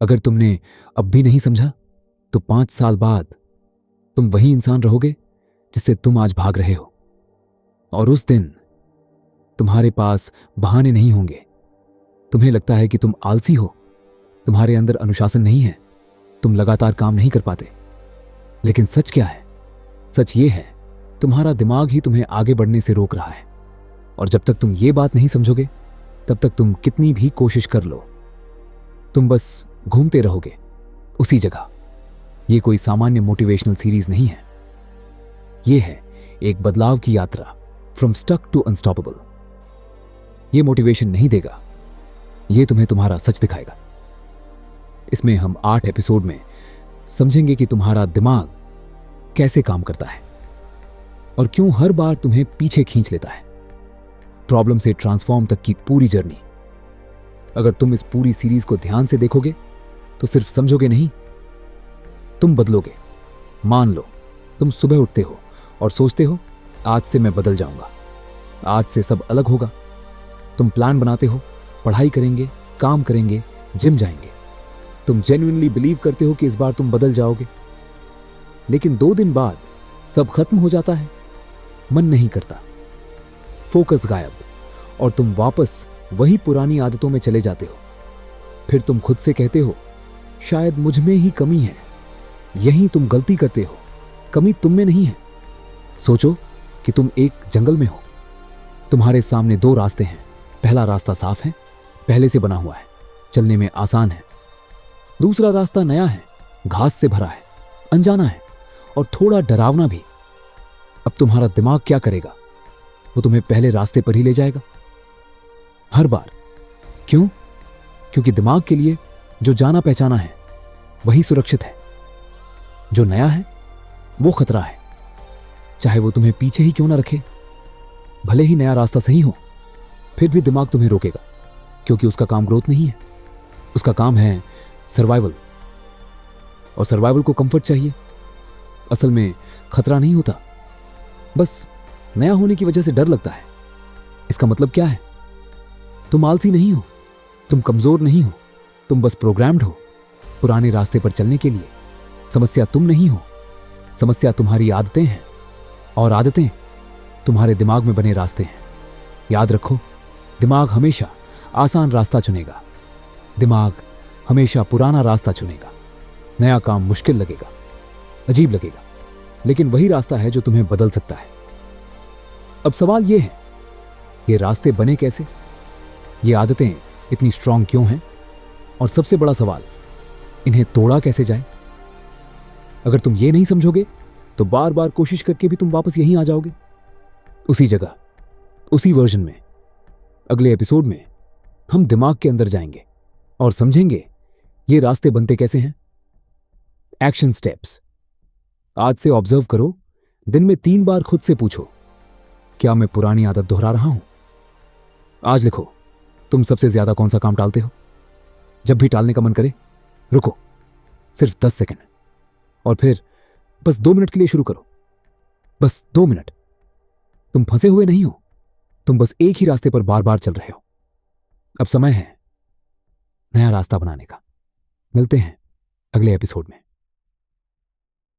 अगर तुमने अब भी नहीं समझा तो 5 साल बाद तुम वही इंसान रहोगे जिससे तुम आज भाग रहे हो। और उस दिन तुम्हारे पास बहाने नहीं होंगे। तुम्हें लगता है कि तुम आलसी हो, तुम्हारे अंदर अनुशासन नहीं है, तुम लगातार काम नहीं कर पाते। लेकिन सच क्या है? सच ये है, तुम्हारा दिमाग ही तुम्हें आगे बढ़ने से रोक रहा है। और जब तक तुम ये बात नहीं समझोगे तब तक तुम कितनी भी कोशिश कर लो, तुम बस घूमते रहोगे उसी जगह। ये कोई सामान्य मोटिवेशनल सीरीज नहीं है, ये है एक बदलाव की यात्रा, फ्रॉम स्टक टू अनस्टॉपेबल। ये मोटिवेशन नहीं देगा, ये तुम्हें तुम्हारा सच दिखाएगा। इसमें हम 8 एपिसोड में समझेंगे कि तुम्हारा दिमाग कैसे काम करता है और क्यों हर बार तुम्हें पीछे खींच लेता है। प्रॉब्लम से ट्रांसफॉर्म तक की पूरी जर्नी। अगर तुम इस पूरी सीरीज को ध्यान से देखोगे तो सिर्फ समझोगे नहीं, तुम बदलोगे। मान लो तुम सुबह उठते हो और सोचते हो आज से मैं बदल जाऊंगा, आज से सब अलग होगा। तुम प्लान बनाते हो, पढ़ाई करेंगे, काम करेंगे, जिम जाएंगे। तुम जेन्युइनली बिलीव करते हो कि इस बार तुम बदल जाओगे। लेकिन 2 दिन बाद सब खत्म हो जाता है, मन नहीं करता, फोकस गायब, और तुम वापस वही पुरानी आदतों में चले जाते हो। फिर तुम खुद से कहते हो शायद मुझ में ही कमी है। यही तुम गलती करते हो, कमी तुम में नहीं है। सोचो कि तुम एक जंगल में हो, तुम्हारे सामने 2 रास्ते हैं। पहला रास्ता साफ है, पहले से बना हुआ है, चलने में आसान है। दूसरा रास्ता नया है, घास से भरा है, अनजाना है और थोड़ा डरावना भी। अब तुम्हारा दिमाग क्या करेगा? वो तुम्हें पहले रास्ते पर ही ले जाएगा, हर बार। क्यों? क्योंकि दिमाग के लिए जो जाना पहचाना है वही सुरक्षित है, जो नया है वो खतरा है। चाहे वो तुम्हें पीछे ही क्यों ना रखे। भले ही नया रास्ता सही हो, फिर भी दिमाग तुम्हें रोकेगा, क्योंकि उसका काम ग्रोथ नहीं है, उसका काम है सर्वाइवल। और सर्वाइवल को कंफर्ट चाहिए। असल में खतरा नहीं होता, बस नया होने की वजह से डर लगता है। इसका मतलब क्या है? तुम आलसी नहीं हो, तुम कमजोर नहीं हो, तुम बस प्रोग्राम्ड हो पुराने रास्ते पर चलने के लिए। समस्या तुम नहीं हो, समस्या तुम्हारी आदतें हैं, और आदतें तुम्हारे दिमाग में बने रास्ते हैं। याद रखो, दिमाग हमेशा आसान रास्ता चुनेगा, दिमाग हमेशा पुराना रास्ता चुनेगा। नया काम मुश्किल लगेगा, अजीब लगेगा, लेकिन वही रास्ता है जो तुम्हें बदल सकता है। अब सवाल यह है, ये रास्ते बने कैसे? ये आदतें इतनी स्ट्रांग क्यों हैं? और सबसे बड़ा सवाल, इन्हें तोड़ा कैसे जाए? अगर तुम ये नहीं समझोगे तो बार बार कोशिश करके भी तुम वापस यहीं आ जाओगे, उसी जगह, उसी वर्जन में। अगले एपिसोड में हम दिमाग के अंदर जाएंगे और समझेंगे ये रास्ते बनते कैसे हैं। Action steps. आज से ऑब्जर्व करो, दिन में 3 बार खुद से पूछो, क्या मैं पुरानी आदत दोहरा रहा हूं? आज लिखो, तुम सबसे ज्यादा कौन सा काम टालते हो? जब भी टालने का मन करे, रुको सिर्फ 10 सेकंड, और फिर बस 2 मिनट के लिए शुरू करो। बस 2 मिनट। तुम फंसे हुए नहीं हो, तुम बस एक ही रास्ते पर बार बार चल रहे हो। अब समय है नया रास्ता बनाने का। मिलते हैं अगले एपिसोड में।